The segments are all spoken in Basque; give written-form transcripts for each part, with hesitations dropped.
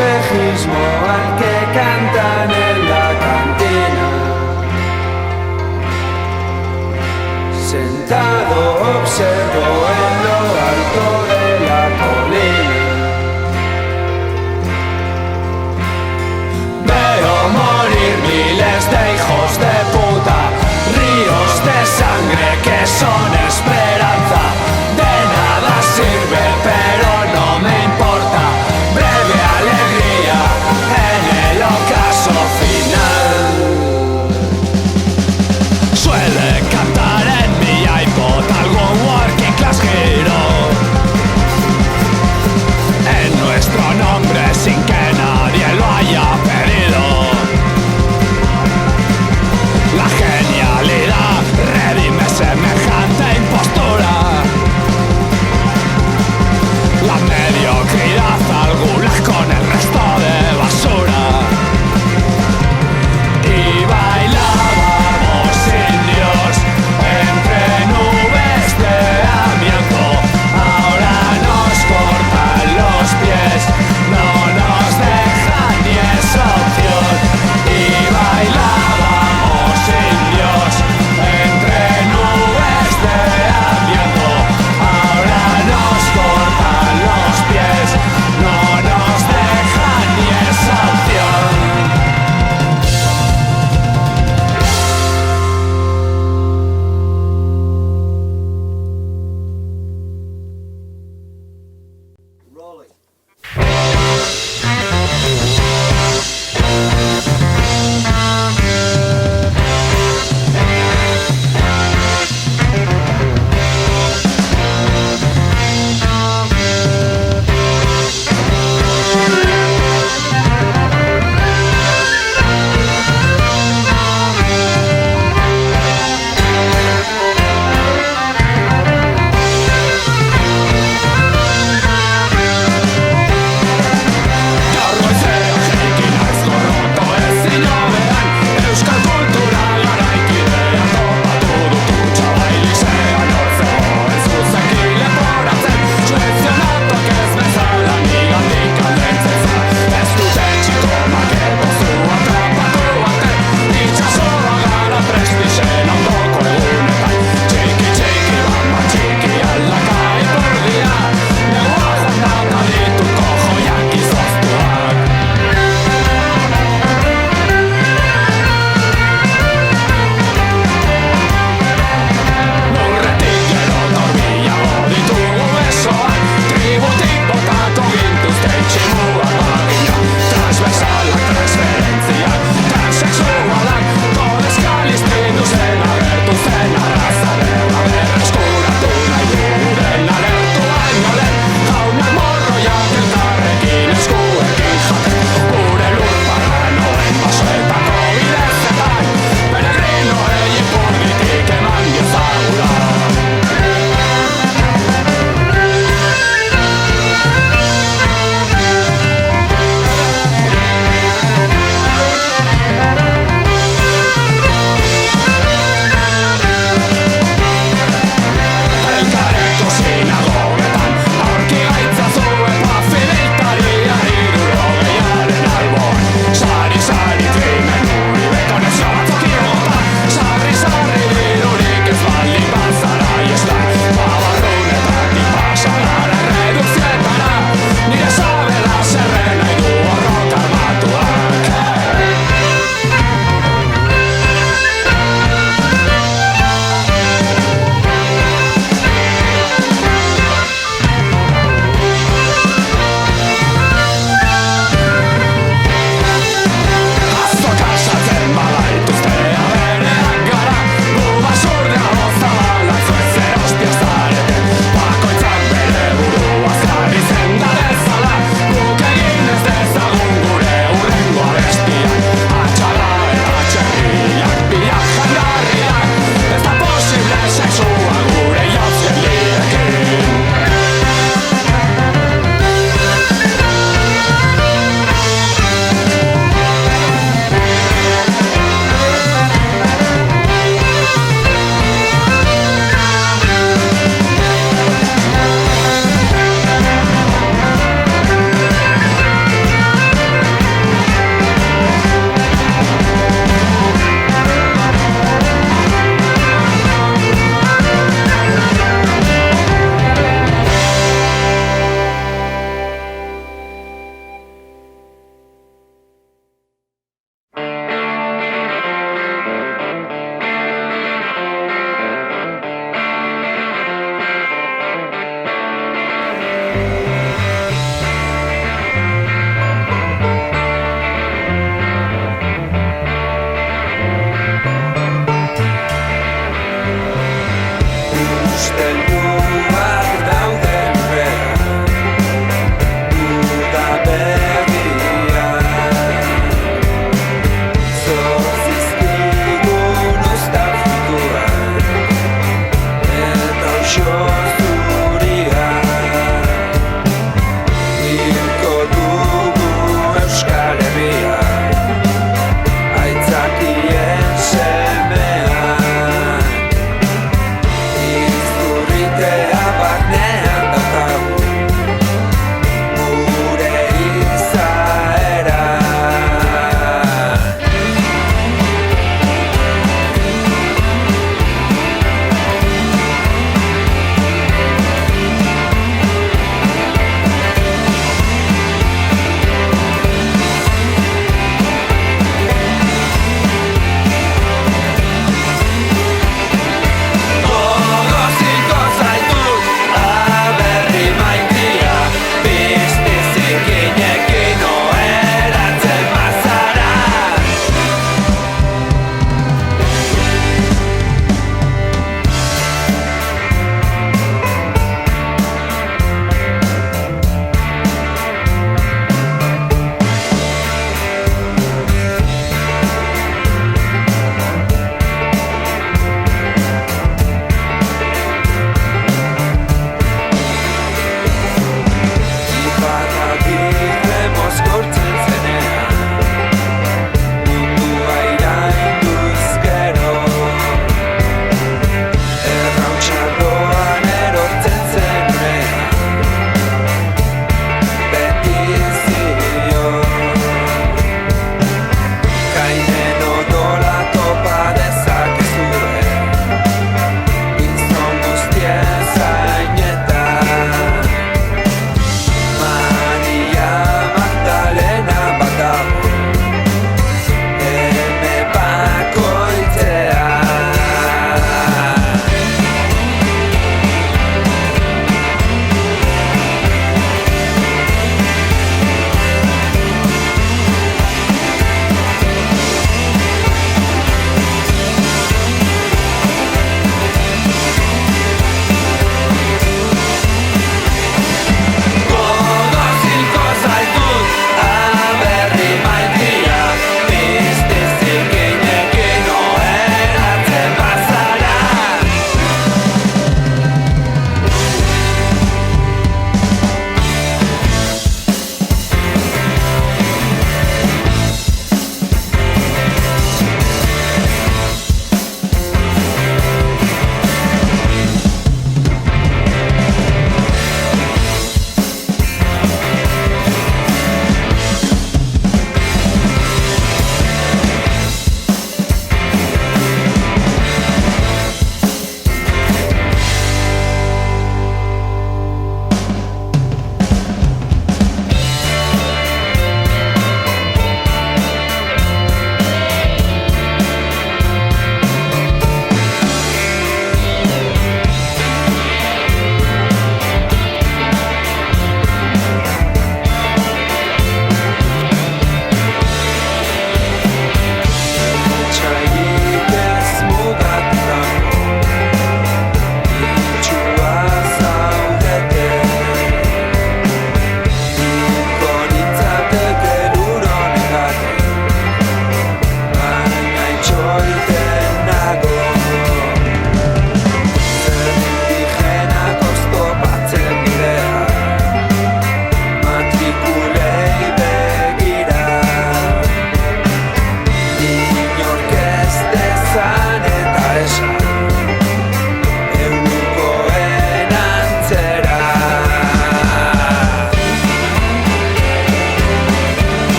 espejismo al que cantan en la cantina. Sentado observo en lo alto de la colina. Veo morir miles de hijos de puta, ríos de sangre que son esperanza. De nada sirve, pero no me importa. Breve alegría en el ocaso.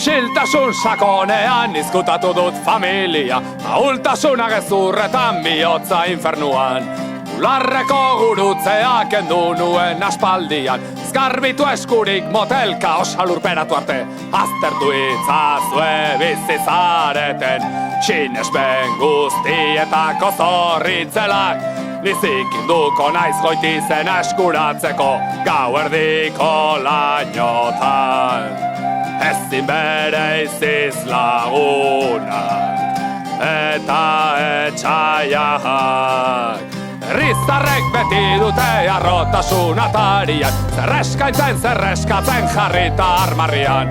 Isiltasun sakonean izkutatu dut familia, ahultasuna gezurretan bihotza infernuan. Ularreko gurutzea kendu nuen aspaldian, zgarbitu eskurik motelka osa lurperatu arte. Aztertu itzazue bizizareten, sinespen guztietako zorritzelak. Nizik induko naiz goitizen eskuratzeko, gauerdiko lainotan. Ezin bere iziz lagunak, eta etxaiak. Herriztarrek beti dute arrotasun atarian, zerreskaintzen zerreskatzen jarrita armarrian.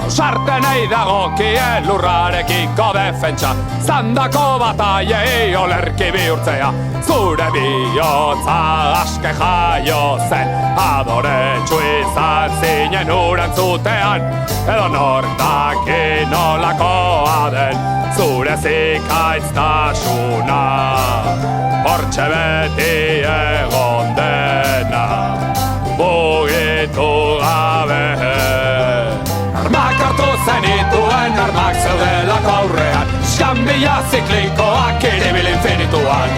Ausartenei dagokien lurrarekiko defentsa, zandako bataiei olerki bihurtzea. Zure bihotza aske jaio zen, adoretsu izan zinen urentzutean. Edo nortakin nolakoa den, zure zikaitztasuna. Hortxe beti egon dena, mugitu gabe. Armak hartu zenituen, armak zeudelako aurrean, skambila ziklikoak iribil infinituan.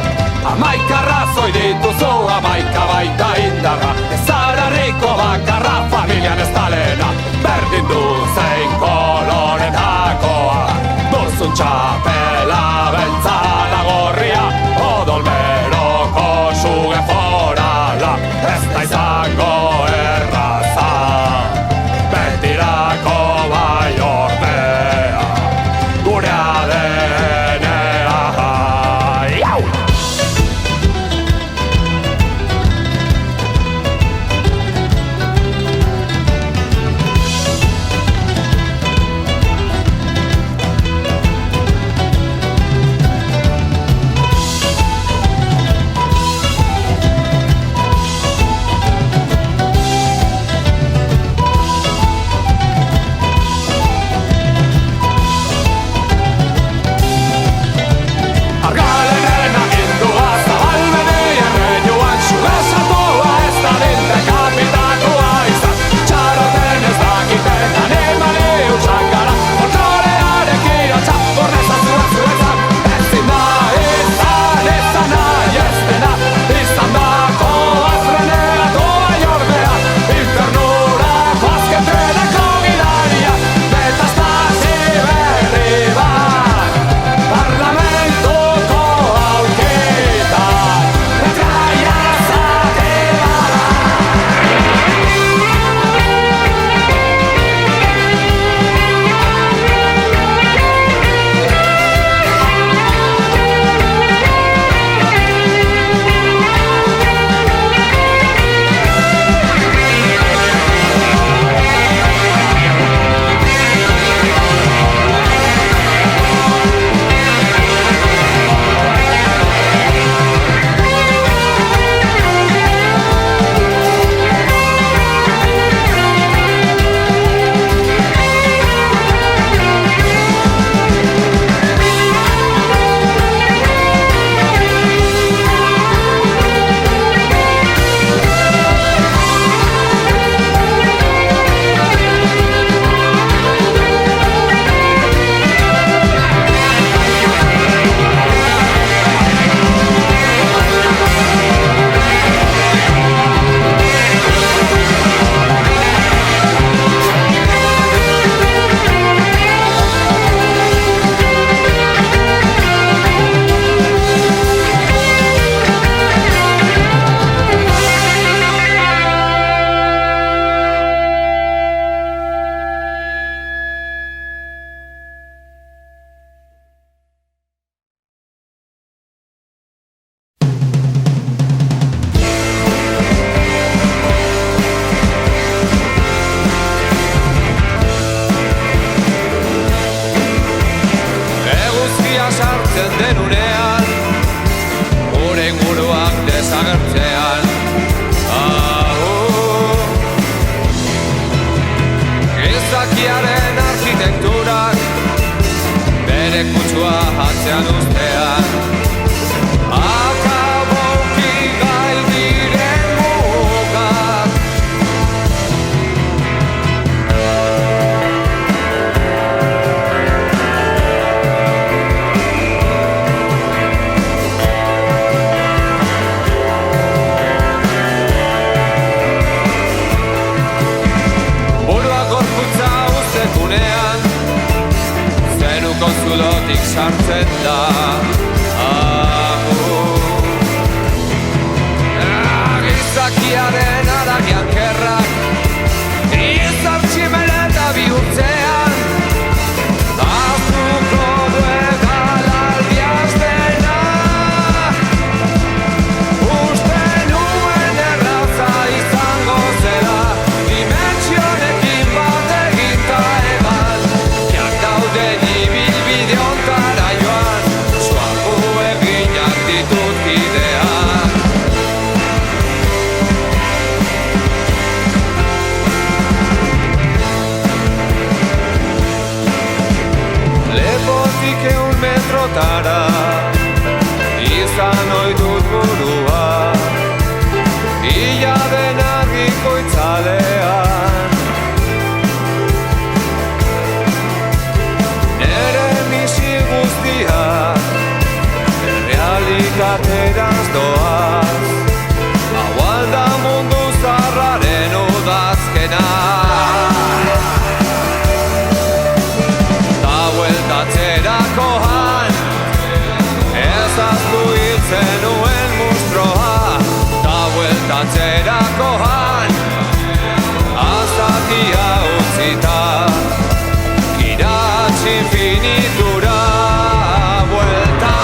Hamaika arrazoi dituzu, hamaika baita indarra, ezararriko bakarra, familian ez talena. Berdin du zein koloretakoa, duzun txapela beltzala gorria, odolberoko suge forala, ez da izango erraza, betirako bai ordea, gurea denea. Iau! bihurtzen da gizakiaren aragian kerrak izar tximeleta bihurtzean aztuko duegal aldiaztena uste nuen erraza izango zela dimentsionekin bat eginta eban jak dauden ibilbide ontara joan suapu eginak ditut kideak Lepotik 100 metrotara izan ohi dut burua Ila den argiko itzalean Nere misi guztiak realitateraz doaz Hau alda mundu zarraren udazkena Bueltatzerakoan ez aztu hiltzen nuen mustroa Ta bueltatzerakoan azatia utzita Giratz infinitura buelta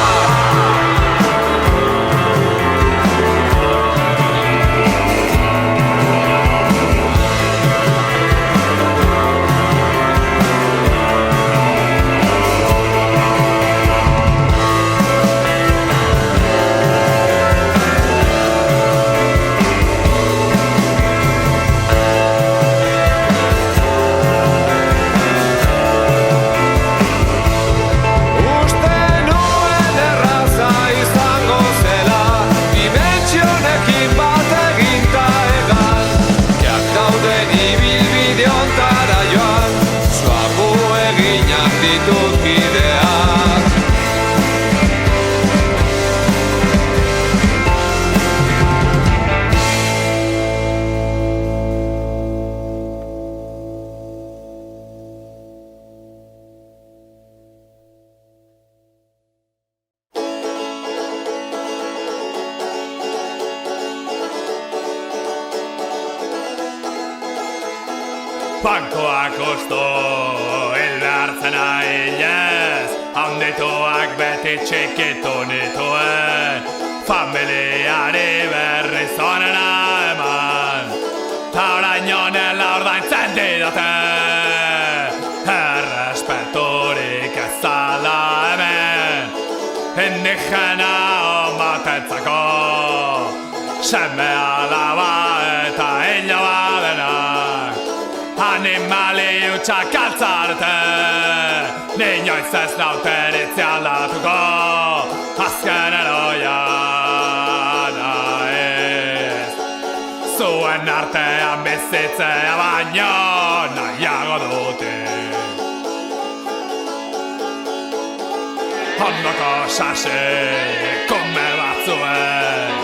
Bankoak osto eldartzen ailez Handituak beti txikitu nituen Familiari berri zonena eman Ta orain honela ordaintzen didate Errespeturik ez zala hemen Indigena batentzako Seme alaba eta iloba denak Animali utxak altzarte Ninoiz ez nauten itzialdatuko Azken eroia naiz Zuen artean bizitzea baino nahiago dute Ondoko sasi kume batzuen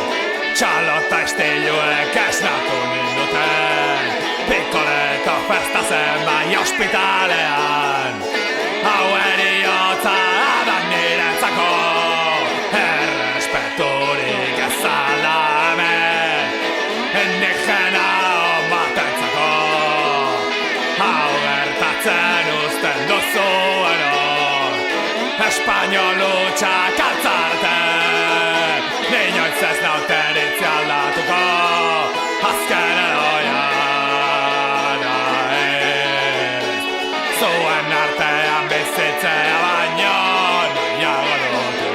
Txalota estiluek esnatu ninduten Pikoleko festa zen bai ospitalean Hau eriotza adan niretzako Errespeturik ez zala hemen Indigena batentzako Hau gertatzen usten duzuen hor Espainol utxak altzarte Ninoiz ez nauten itzialdatuko Azken eroia Zuen artean bizitzea baino nahiago dute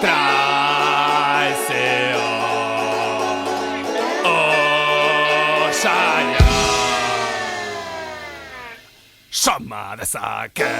Traizio Osaia Soma dezake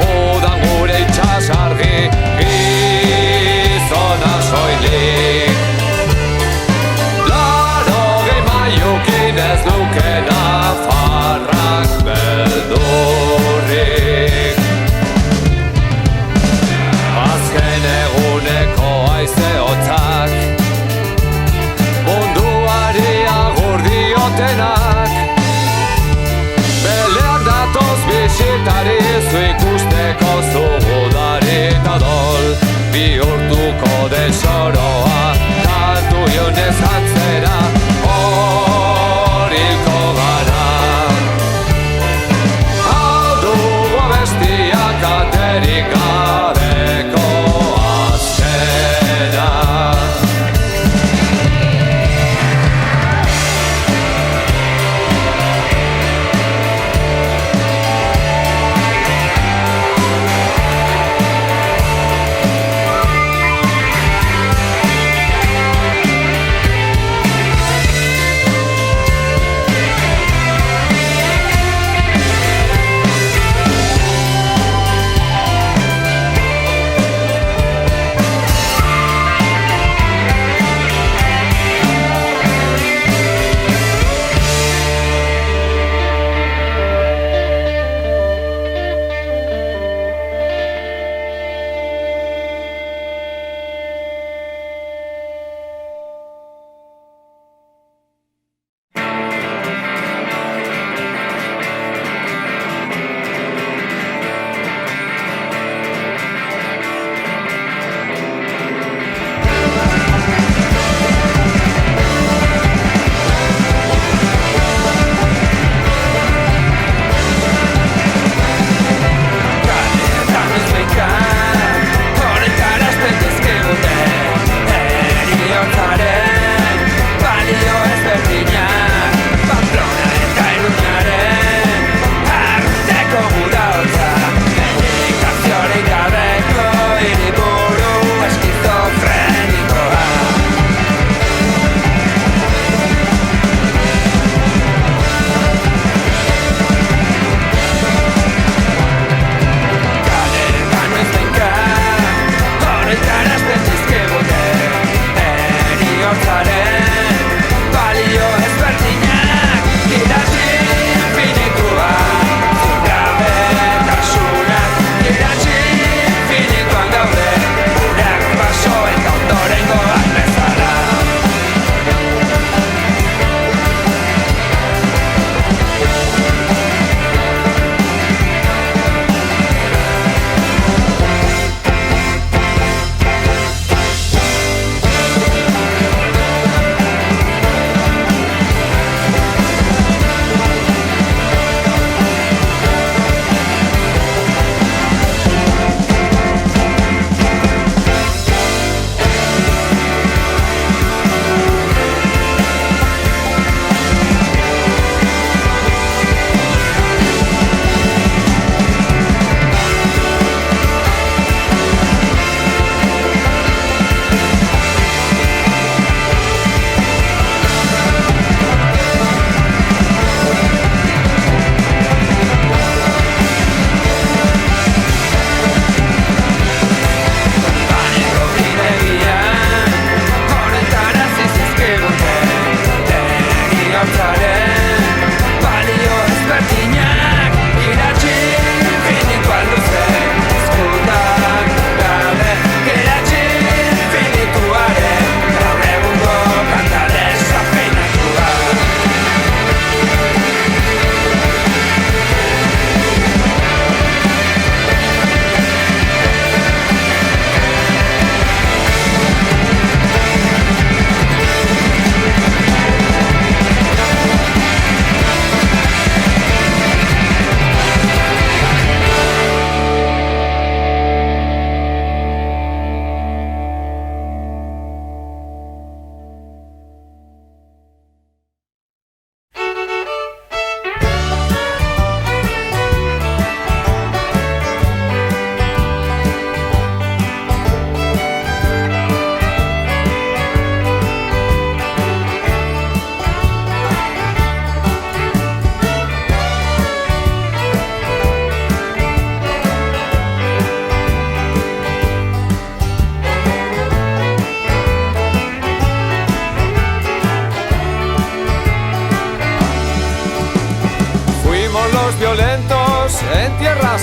udan gure itxasargi, gizona soilik. Larogei maiukin ez duke nafarrak beldurrik. Azken eguneko haize hotzak, munduari agur diotenak, beleak datoz bisitari zu ikusteko zugudari eta dol, bihurtuko desoroa kantu ionez atzera horiko gara. Hau dugu abestiak aterik gabeko azkena.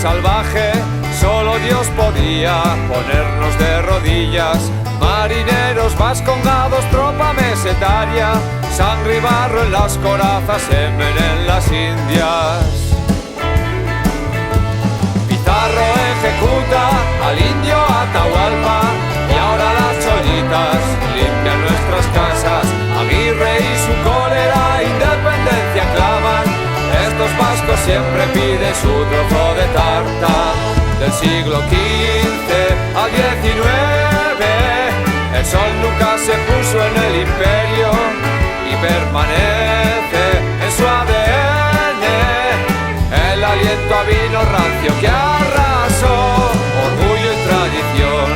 salvaje, solo Dios podía ponernos de rodillas. Marineros vascongados, tropa mesetaria, sangre y barro en las corazas, semen en las Indias. Pizarro ejecuta al indio Atahualpa y ahora las cholitas limpian nuestras casas. Aguirre y su cólera independencia claman. Estos vascos siempre piden su trozo de tarta. Del siglo XV al XIX el sol nunca se puso en el imperio y permanece en su ADN el aliento a vino rancio que arrasó, orgullo y tradición.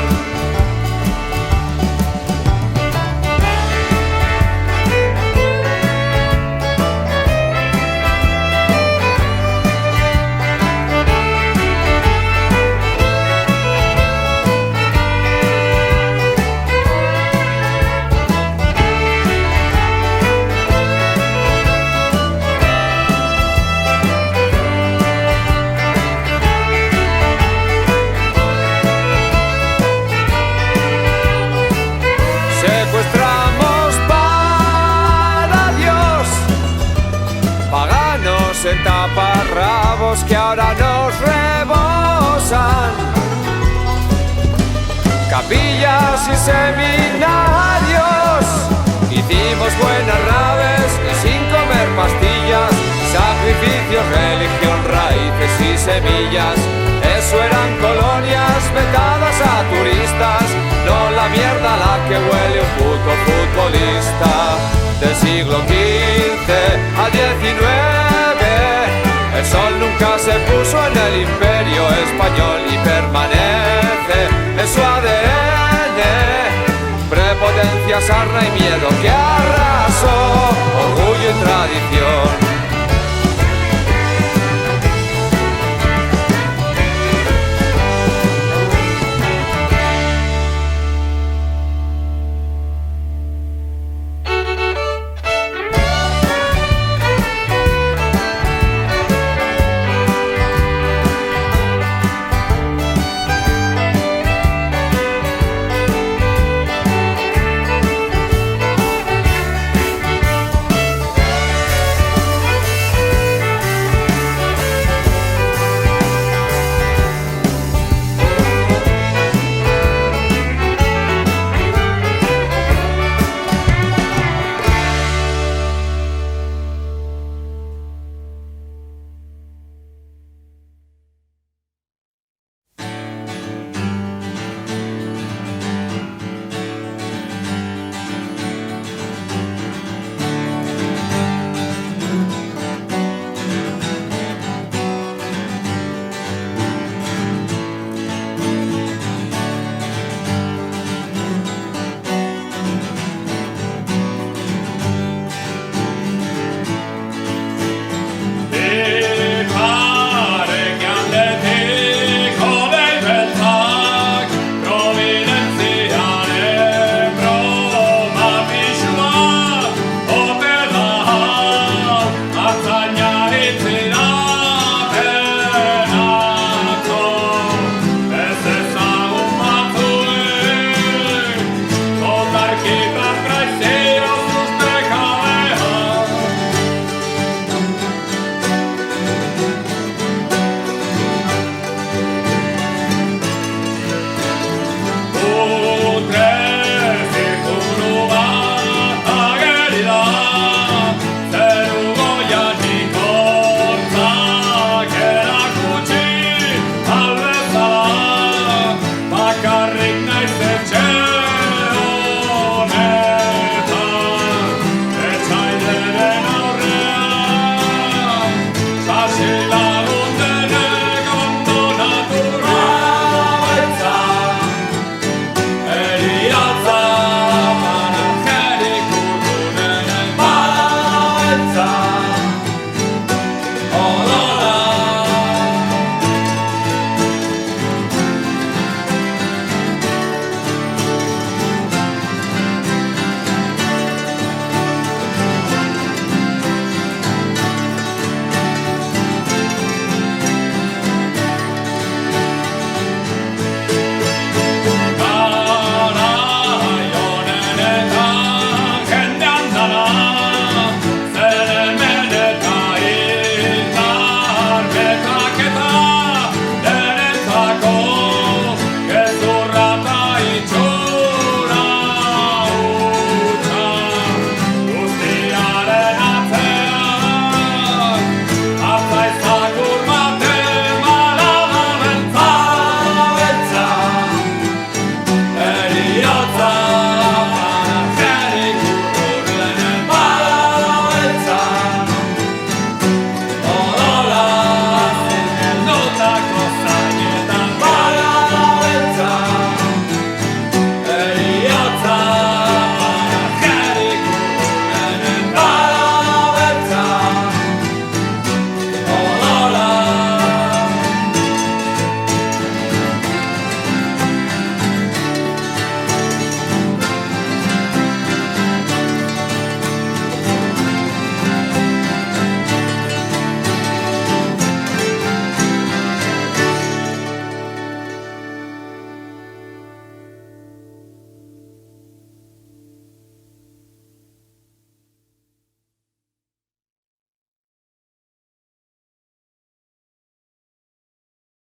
Secuestramos para Dios paganos en taparrabos que ahora nos rebosan. Capillas y seminarios, hicimos buenas naves y sin comer pastillas. Sacrificios, religión, raíces y semillas. Eso eran colonias vetadas a turistas, no la mierda a la que huele un puto futbolista. Del siglo XV al XIX el sol nunca se puso en el imperio español y permanece en su ADN. Prepotencia, sarna y miedo que arrasó, orgullo y tradición.